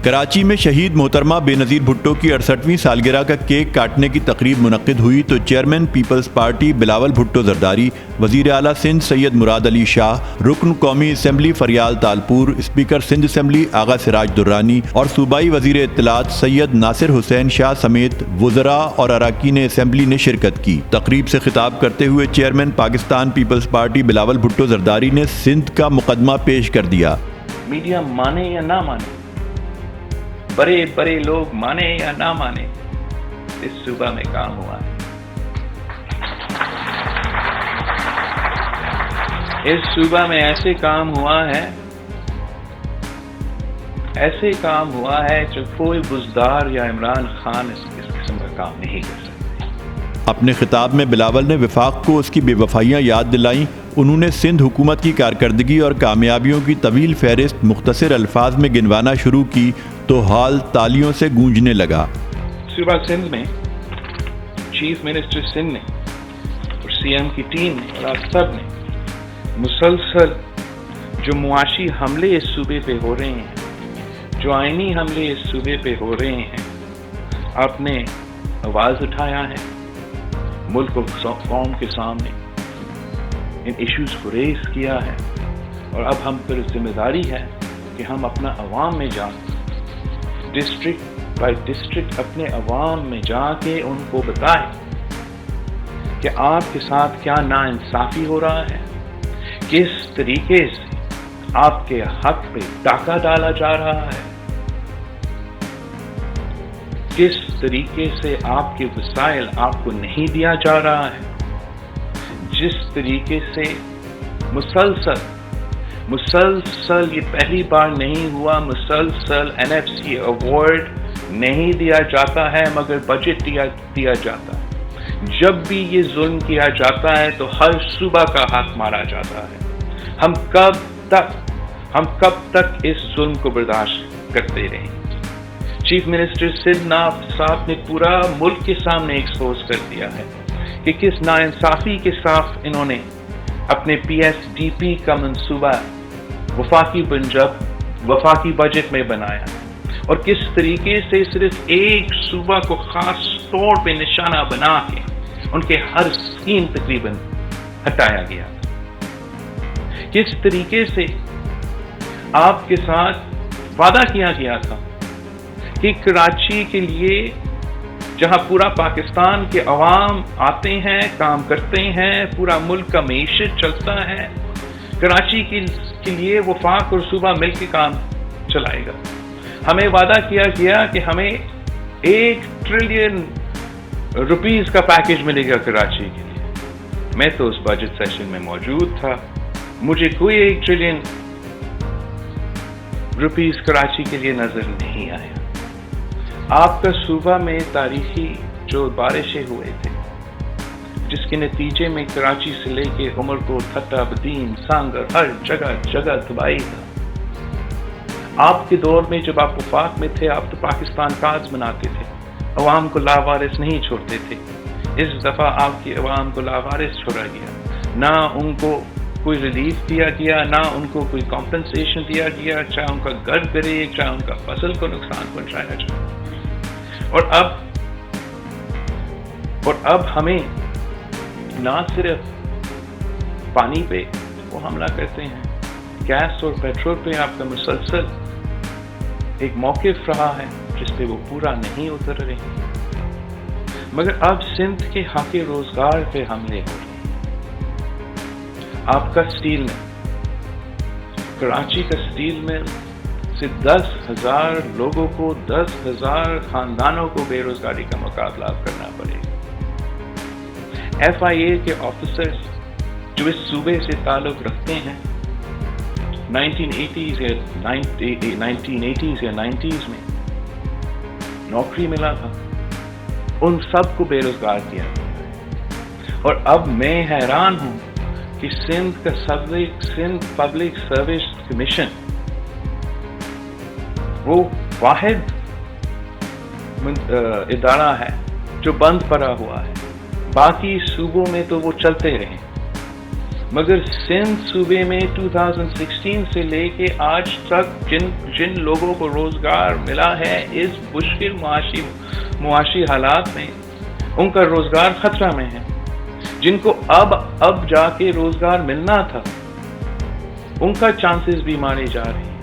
کراچی میں شہید محترمہ بے نظیر بھٹو کی 68ویں سالگرہ کا کیک کاٹنے کی تقریب منعقد ہوئی تو chairman Peoples party Bilawal Bhutto Zardari, وزیر اعلیٰ سندھ سید مراد علی شاہ، رکن قومی assembly Faryal Talpur, speaker Sindh assembly Agha Siraj Durrani اور صوبائی وزیر اطلاعات سید ناصر حسین شاہ سمیت وزراء اور اراکین اسمبلی نے شرکت کی۔ تقریب سے خطاب کرتے ہوئے چیئرمین پاکستان پیپلز پارٹی بلاول بھٹو زرداری نے سندھ کا مقدمہ پیش کر دیا۔ میڈیا مانے یا نہ مانے، بڑے بڑے لوگ مانے یا نہ مانے، اس صوبہ میں کام ہوا ہے۔ اس صوبہ میں ایسے کام ہوا ہے جو کوئی بزدار یا عمران خان اس قسم کا کام نہیں کر سکتے۔ اپنے خطاب میں بلاول نے وفاق کو اس کی بے وفائیاں یاد دلائیں۔ انہوں نے سندھ حکومت کی کارکردگی اور کامیابیوں کی طویل فہرست مختصر الفاظ میں گنوانا شروع کی تو ہال تالیوں سے گونجنے لگا۔ صوبہ سندھ میں چیف منسٹر سندھ نے اور سی ایم کی ٹیم نے اور آپ سب نے مسلسل جو معاشی حملے اس صوبے پہ ہو رہے ہیں، جو آئینی حملے اس صوبے پہ ہو رہے ہیں، آپ نے آواز اٹھایا ہے ملک اور قوم کے سامنے، ان ایشوز کو ریز کیا ہے، اور اب ہم پر ذمہ داری ہے کہ ہم اپنا عوام میں جا ڈسٹرکٹ بائی ڈسٹرکٹ اپنے عوام میں جا کے ان کو بتائیں کہ آپ کے ساتھ کیا ناانصافی ہو رہا ہے، کس طریقے سے آپ کے حق پہ ڈاکہ ڈالا جا رہا ہے، کس طریقے سے آپ کے وسائل آپ کو نہیں دیا جا رہا ہے، جس طریقے سے مسلسل یہ پہلی بار نہیں ہوا، مسلسل NFC ایوارڈ نہیں دیا جاتا ہے مگر بجٹ دیا جاتا ہے۔ جب بھی یہ ظلم کیا جاتا ہے تو ہر صوبہ کا حق مارا جاتا ہے۔ ہم کب تک اس ظلم کو برداشت کرتے رہیں؟ چیف منسٹر سندھ صاحب نے پورا ملک کے سامنے ایکسپوز کر دیا ہے کہ کس ناانصافی کے ساتھ انہوں نے اپنے PSDP کا منصوبہ وفاقی بجٹ میں بنایا، اور کس طریقے سے صرف ایک صوبہ کو خاص طور پہ نشانہ بنا کے ان کے ہر اسکیم تقریباً ہٹایا گیا، کس طریقے سے آپ کے ساتھ وعدہ کیا گیا تھا کہ کراچی کے لیے، جہاں پورا پاکستان کے عوام آتے ہیں، کام کرتے ہیں، پورا ملک کا معیشت چلتا ہے، کراچی کے لیے وفاق اور صوبہ مل کے کام چلائے گا۔ ہمیں وعدہ کیا گیا کہ ہمیں 1 ٹریلین روپیز کا پیکج ملے گا کراچی کے لیے۔ میں تو اس بجٹ سیشن میں موجود تھا، مجھے کوئی 1 ٹریلین روپیز کراچی کے لیے نظر نہیں آیا۔ آپ کا صوبہ میں تاریخی جو بارشیں ہوئے تھے، جس کے نتیجے میں کراچی سے لے کے عمرکوٹ، ٹھٹہ، بدین، سانگر، ہر جگہ تباہی تھا۔ آپ کے دور میں جب آپ وفاق میں تھے، آپ تو پاکستان کارڈز بناتے تھے، عوام کو لاوارث نہیں چھوڑتے تھے۔ اس دفعہ آپ کی عوام کو لاوارث چھوڑا گیا، نہ ان کو کوئی ریلیف دیا گیا، نہ ان کو کوئی کمپنسیشن دیا گیا، چاہے ان کا گھر گرے، چاہے ان کا فصل کو نقصان پہنچایا جائے۔ اور اب ہمیں نہ صرف پانی پہ وہ حملہ کرتے ہیں، گیس اور پیٹرول پہ آپ کا مسلسل ایک موقف رہا ہے جس پہ وہ پورا نہیں اتر رہے، مگر اب سندھ کے حق روزگار پہ حملے ہو رہے ہیں۔ آپ کا اسٹیل مل، کراچی کا اسٹیل مل سے 10,000 لوگوں کو، 10,000 خاندانوں کو بے روزگاری کا مقابلہ کرنا پڑے گا۔ FIA کے آفیسرز جو اس صوبے سے تعلق رکھتے ہیں، 1980s یا 90s میں نوکری ملا تھا، ان سب کو بے روزگار کیا گیا۔ اور اب میں حیران ہوں کہ سندھ پبلک سروس کمیشن وہ واحد ادارہ ہے جو بند پڑا ہوا ہے، باقی صوبوں میں تو وہ چلتے رہے۔ مگر سندھ صوبے میں 2016 سے لے کے آج تک جن لوگوں کو روزگار ملا ہے اس مشکل معاشی حالات میں، ان کا روزگار خطرہ میں ہے. جن کو اب جا کے روزگار ملنا تھا، ان کا چانسز بھی مارے جا رہے ہیں.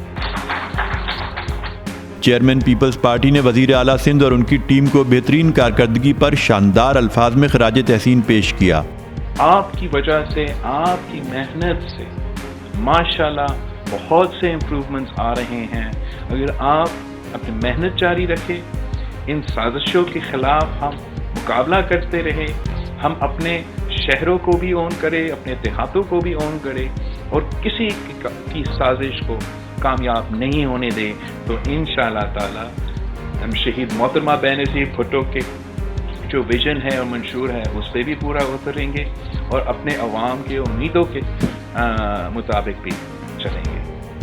چیئرمین پیپلز پارٹی نے وزیر اعلیٰ سندھ اور ان کی ٹیم کو بہترین کارکردگی پر شاندار الفاظ میں خراج تحسین پیش کیا. آپ کی وجہ سے، آپ کی محنت سے ماشاءاللہ بہت سے امپروومنٹس آ رہے ہیں. اگر آپ اپنی محنت جاری رکھیں، ان سازشوں کے خلاف ہم مقابلہ کرتے رہے، ہم اپنے شہروں کو بھی اون کرے، اپنے دیہاتوں کو بھی اون کرے اور کسی کی سازش کو کامیاب نہیں ہونے دے، تو انشاءاللہ تعالی ہم شہید محترمہ بینظیر بھٹو کے جو ویژن ہے اور منشور ہے اس پہ بھی پورا اتریں گے اور اپنے عوام کے امیدوں کے مطابق بھی چلیں گے.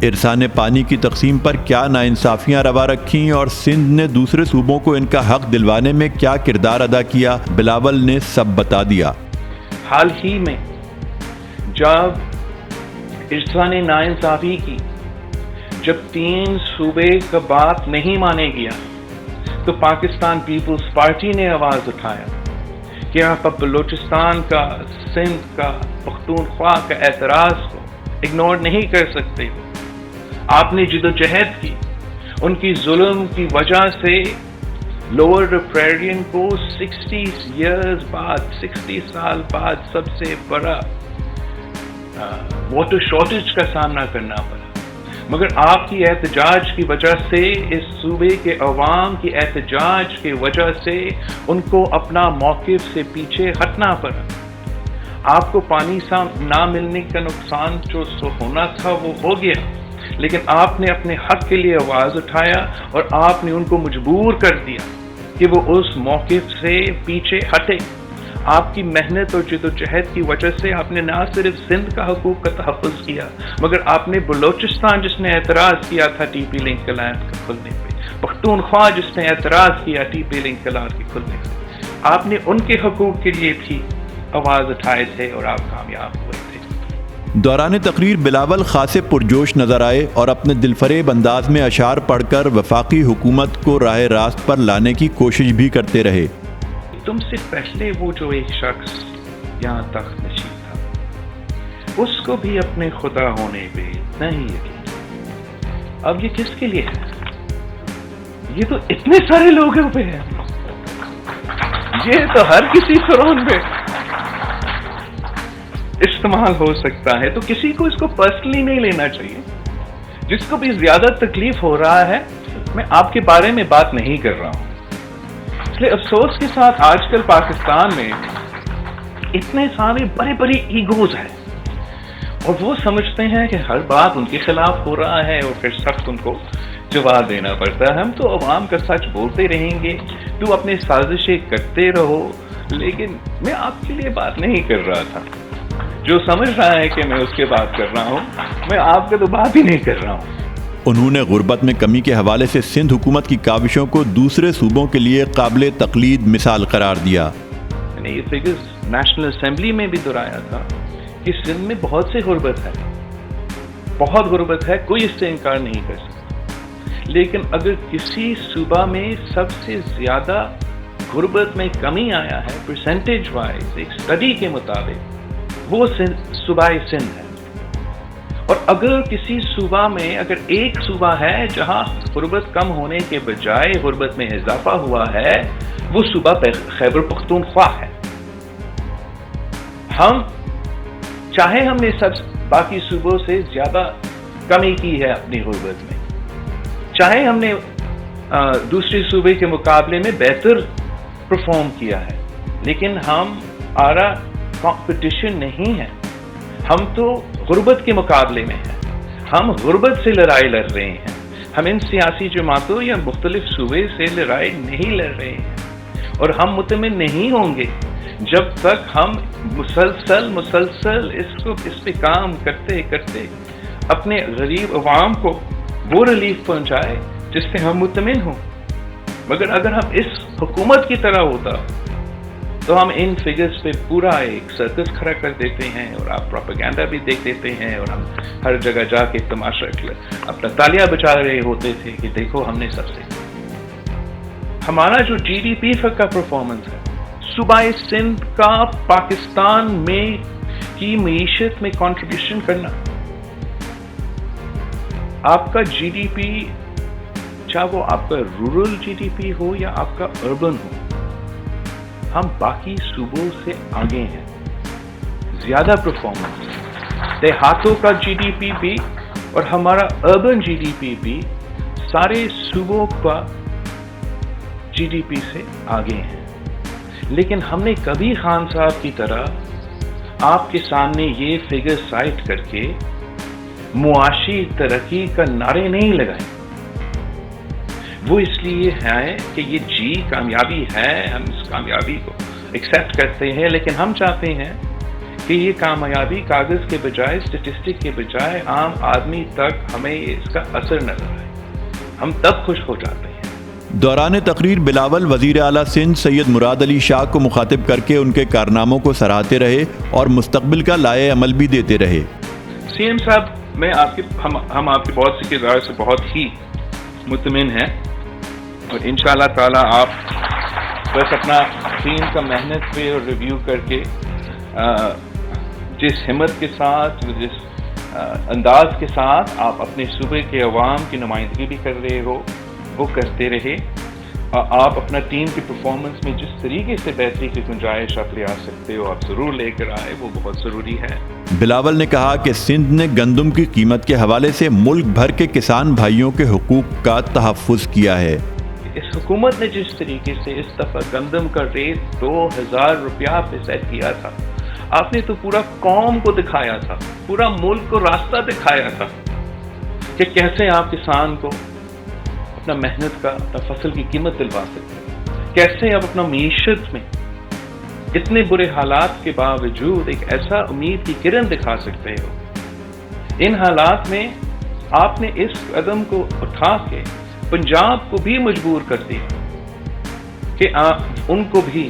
ارسال پانی کی تقسیم پر کیا ناانصافیاں روا رکھیں اور سندھ نے دوسرے صوبوں کو ان کا حق دلوانے میں کیا کردار ادا کیا، بلاول نے سب بتا دیا. حال ہی میں جب ارسال نے ناانصافی کی، جب 3 صوبے کا بات نہیں مانے گیا، تو پاکستان پیپلز پارٹی نے آواز اٹھایا کہ آپ بلوچستان کا، سندھ کا، پختونخوا کا اعتراض کو اگنور نہیں کر سکتے ہو. آپ نے جدوجہد کی، ان کی ظلم کی وجہ سے لوور ریپریرین کو 60 سال بعد سب سے بڑا واٹر شارٹیج کا سامنا کرنا پڑا. مگر آپ کی احتجاج کی وجہ سے، اس صوبے کے عوام کی احتجاج کی وجہ سے ان کو اپنا موقف سے پیچھے ہٹنا پڑا. آپ کو پانی نہ ملنے کا نقصان جو ہونا تھا وہ ہو گیا، لیکن آپ نے اپنے حق کے لیے آواز اٹھایا اور آپ نے ان کو مجبور کر دیا کہ وہ اس موقف سے پیچھے ہٹے. آپ کی محنت اور جدوجہد کی وجہ سے آپ نے نہ صرف سندھ کا حقوق کا تحفظ کیا، مگر آپ نے بلوچستان جس نے اعتراض کیا تھا ٹی پی لنک کلائن کے کھلنے پہ، پختونخوا جس نے اعتراض کیا ٹی پی لنک کلائن کے کھلنے پہ، آپ نے ان کے حقوق کے لیے بھی آواز اٹھائے تھے اور آپ کامیاب ہوئے تھے. دوران تقریر بلاول خاصے پرجوش نظر آئے اور اپنے دلفریب انداز میں اشعار پڑھ کر وفاقی حکومت کو راہ راست پر لانے کی کوشش بھی کرتے رہے. تم سے پہلے وہ جو ایک شخص یہاں تخت نشین تھا، اس کو بھی اپنے خدا ہونے پہ نہیں یقین. اب یہ کس کے لیے ہے؟ یہ تو اتنے سارے لوگوں پہ ہے، یہ تو ہر کسی فرعون پہ استعمال ہو سکتا ہے. تو کسی کو اس کو پرسنلی نہیں لینا چاہیے. جس کو بھی زیادہ تکلیف ہو رہا ہے، میں آپ کے بارے میں بات نہیں کر رہا ہوں. اس لیے افسوس کے ساتھ آج کل پاکستان میں اتنے سارے بڑے بڑے ایگوز ہیں اور وہ سمجھتے ہیں کہ ہر بات ان کے خلاف ہو رہا ہے اور پھر سخت ان کو جواب دینا پڑتا ہے. ہم تو عوام کا سچ بولتے رہیں گے، تو اپنے سازشیں کرتے رہو. لیکن میں آپ کے لیے بات نہیں کر رہا تھا. جو سمجھ رہا ہے کہ میں اس کے بات کر رہا ہوں، میں آپ کا تو بات ہی نہیں کر رہا ہوں. انہوں نے غربت میں کمی کے حوالے سے سندھ حکومت کی کاوشوں کو دوسرے صوبوں کے لیے قابل تقلید مثال قرار دیا. یہ فگرز نیشنل اسمبلی میں بھی دہرایا تھا کہ سندھ میں بہت سے غربت ہے، بہت غربت ہے، کوئی اس سے انکار نہیں کر سکتا. لیکن اگر کسی صوبہ میں سب سے زیادہ غربت میں کمی آیا ہے پرسنٹیج وائز ایک اسٹڈی کے مطابق، وہ صوبہ سندھ ہے. اور اگر کسی صوبہ میں اگر ایک صوبہ ہے جہاں غربت کم ہونے کے بجائے غربت میں اضافہ ہوا ہے، وہ صوبہ خیبر پختونخوا ہے. چاہے ہم نے سب باقی صوبوں سے زیادہ کمی کی ہے اپنی غربت میں، چاہے ہم نے دوسرے صوبے کے مقابلے میں بہتر پرفارم کیا ہے، لیکن ہم آرا کمپٹیشن نہیں ہے. ہم تو غربت کے مقابلے میں ہیں، ہم غربت سے لڑائی لڑ رہے ہیں. ہم ان سیاسی جماعتوں یا مختلف صوبے سے لڑائی نہیں لڑ رہے ہیں. اور ہم مطمئن نہیں ہوں گے جب تک ہم مسلسل اس پہ کام کرتے کرتے اپنے غریب عوام کو وہ ریلیف پہنچائے جس سے ہم مطمئن ہوں. مگر اگر ہم اس حکومت کی طرح ہوتا تو ہم ان فگرز پہ پورا ایک سرکس کھڑا کر دیتے ہیں اور آپ پروپیگنڈا بھی دیکھ لیتے ہیں اور ہم ہر جگہ جا کے تماشا اپنا تالیاں بجا رہے ہوتے تھے کہ دیکھو ہم نے سب سے ہمارا جو جی ڈی پی کا پرفارمنس ہے صوبہ سندھ کا پاکستان میں کی معیشت میں کنٹریبیوشن کرنا، آپ کا جی ڈی پی چاہے وہ آپ کا رورل جی ڈی پی ہو یا آپ کا اربن ہو، ہم باقی صوبوں سے آگے ہیں، زیادہ پرفارمنس، دیہاتوں کا جی ڈی پی بھی اور ہمارا اربن جی ڈی پی بھی سارے صوبوں کا جی ڈی پی سے آگے ہیں۔ لیکن ہم نے کبھی خان صاحب کی طرح آپ کے سامنے یہ فگر سائٹ کر کے معاشی ترقی کا نعرے نہیں لگائے۔ وہ اس لیے ہے کہ یہ کامیابی ہے، ہم اس کامیابی کو ایکسیپٹ کرتے ہیں، لیکن ہم چاہتے ہیں کہ یہ کامیابی کاغذ کے بجائے، اسٹیٹسٹک کے بجائے عام آدمی تک ہمیں اس کا اثر نظر آئے، ہم تب خوش ہو جاتے ہیں۔ دوران تقریر بلاول وزیر اعلیٰ سندھ سید مراد علی شاہ کو مخاطب کر کے ان کے کارناموں کو سراہتے رہے اور مستقبل کا لائحہ عمل بھی دیتے رہے۔ سی ایم صاحب، ہم آپ کے بہت سے کردار سے بہت ہی مطمئن ہیں اور انشاءاللہ تعالی آپ بس اپنا ٹیم کا محنت پہ اور ریویو کر کے جس ہمت کے ساتھ، جس انداز کے ساتھ آپ اپنے صوبے کے عوام کی نمائندگی بھی کر رہے ہو وہ کرتے رہے، اور آپ اپنا ٹیم کی پرفارمنس میں جس طریقے سے بہتری کی گنجائش آپ لے آ سکتے ہو آپ ضرور لے کر آئے، وہ بہت ضروری ہے۔ بلاول نے کہا کہ سندھ نے گندم کی قیمت کے حوالے سے ملک بھر کے کسان بھائیوں کے حقوق کا تحفظ کیا ہے۔ اس حکومت نے جس طریقے سے اس دفعہ گندم کا ریٹ 2000 روپیہ پہ سیٹ کیا تھا، آپ نے تو پورا قوم کو دکھایا تھا، پورا ملک کو راستہ دکھایا تھا کہ کیسے آپ کسان کو اپنا محنت کا، اپنا فصل کی قیمت دلوا سکتے ہیں، کیسے آپ اپنا معیشت میں اتنے برے حالات کے باوجود ایک ایسا امید کی کرن دکھا سکتے ہو۔ ان حالات میں آپ نے اس قدم کو اٹھا کے پنجاب کو بھی مجبور کر دیا کہ ان کو بھی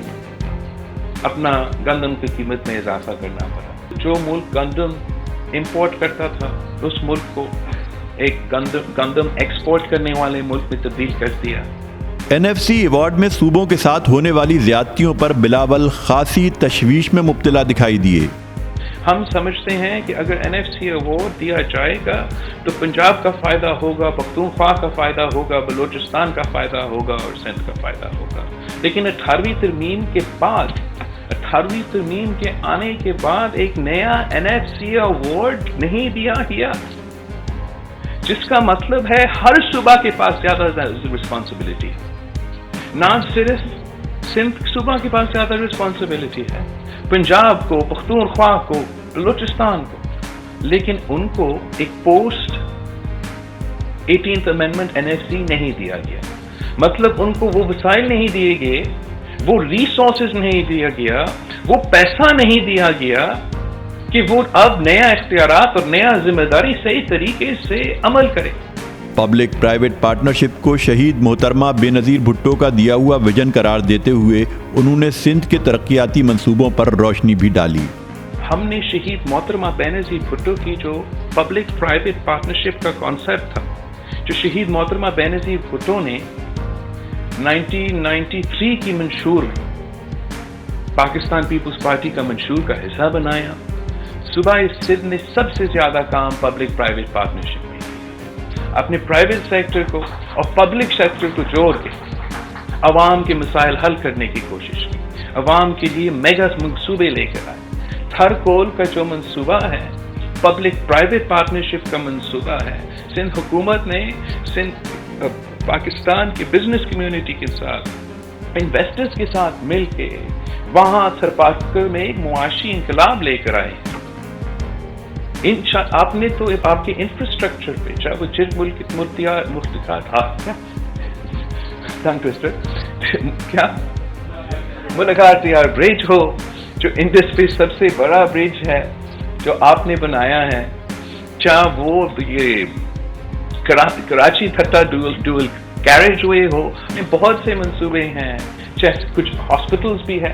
اپنا گندم کی قیمت میں اضافہ کرنا پڑا۔ جو ملک گندم امپورٹ کرتا تھا اس ملک کو ایک گندم ایکسپورٹ کرنے والے ملک میں تبدیل کر دیا۔ این ایف سی ایوارڈ میں صوبوں کے ساتھ ہونے والی زیادتیوں پر بلاول خاصی تشویش میں مبتلا دکھائی دیے۔ ہم سمجھتے ہیں کہ اگر این ایف سی ایوارڈ دیا جائے گا تو پنجاب کا فائدہ ہوگا، پختونخوا کا فائدہ ہوگا، بلوچستان کا فائدہ ہوگا اور سندھ کا فائدہ ہوگا۔ لیکن 18ویں ترمیم کے بعد، 18ویں ترمیم کے آنے کے بعد ایک نیا این ایف سی ایوارڈ نہیں دیا گیا، جس کا مطلب ہے ہر صوبہ کے پاس زیادہ رسپانسبلٹی ہے۔ نہ صرف سندھ صوبہ کے پاس زیادہ رسپانسبلٹی ہے، پنجاب کو، پختونخوا کو، بلوچستان کو، لیکن ان کو ایک post 18th amendment N F C نہیں دیا گیا۔ مطلب ان کو وہ وسائل نہیں دیے گئے، وہ ریسورسز نہیں دیا گیا، وہ پیسہ نہیں دیا گیا کہ وہ اب نیا اختیارات اور نیا ذمہ داری صحیح طریقے سے عمل کرے۔ پبلک پرائیویٹ پارٹنرشپ کو شہید محترمہ بے نظیر بھٹو کا دیا ہوا ویژن قرار دیتے ہوئے انہوں نے سندھ کے ترقیاتی منصوبوں پر روشنی بھی ڈالی۔ ہم نے شہید محترمہ بے نظیر بھٹو کی جو پبلک پرائیویٹ پارٹنرشپ کا کانسیپٹ تھا، جو شہید محترمہ بے نظیر بھٹو نے 1993 کی منشور میں پاکستان پیپلز پارٹی کا منشور کا حصہ بنایا۔ صوبہ سندھ نے سب سے زیادہ کام پبلک پرائیویٹ پارٹنرشپ میں کیا، اپنے پرائیویٹ سیکٹر کو اور پبلک سیکٹر کو جوڑ کے عوام کے مسائل حل کرنے کی کوشش کی، عوام کے لیے میگا منصوبے لے کر آئے۔ تھر کول کا جو منصوبہ ہے پبلک پرائیویٹ پارٹنرشپ کا منصوبہ ہے، سندھ حکومت نے پاکستان کی بزنس کمیونٹی کے ساتھ، انویسٹرز کے ساتھ مل کے وہاں سرپاکر میں ایک معاشی انقلاب لے کر آئے۔ آپ نے تو آپ کے انفراسٹرکچر پہ، چاہے وہ جن ملاقات یار برج ہو، جو انڈس پہ سب سے بڑا برج ہے جو آپ نے بنایا ہے، چاہے وہ یہ کراچی تھٹا ڈوئل کیریج وے ہو، بہت سے منصوبے ہیں، چاہے کچھ ہاسپٹلز بھی ہے،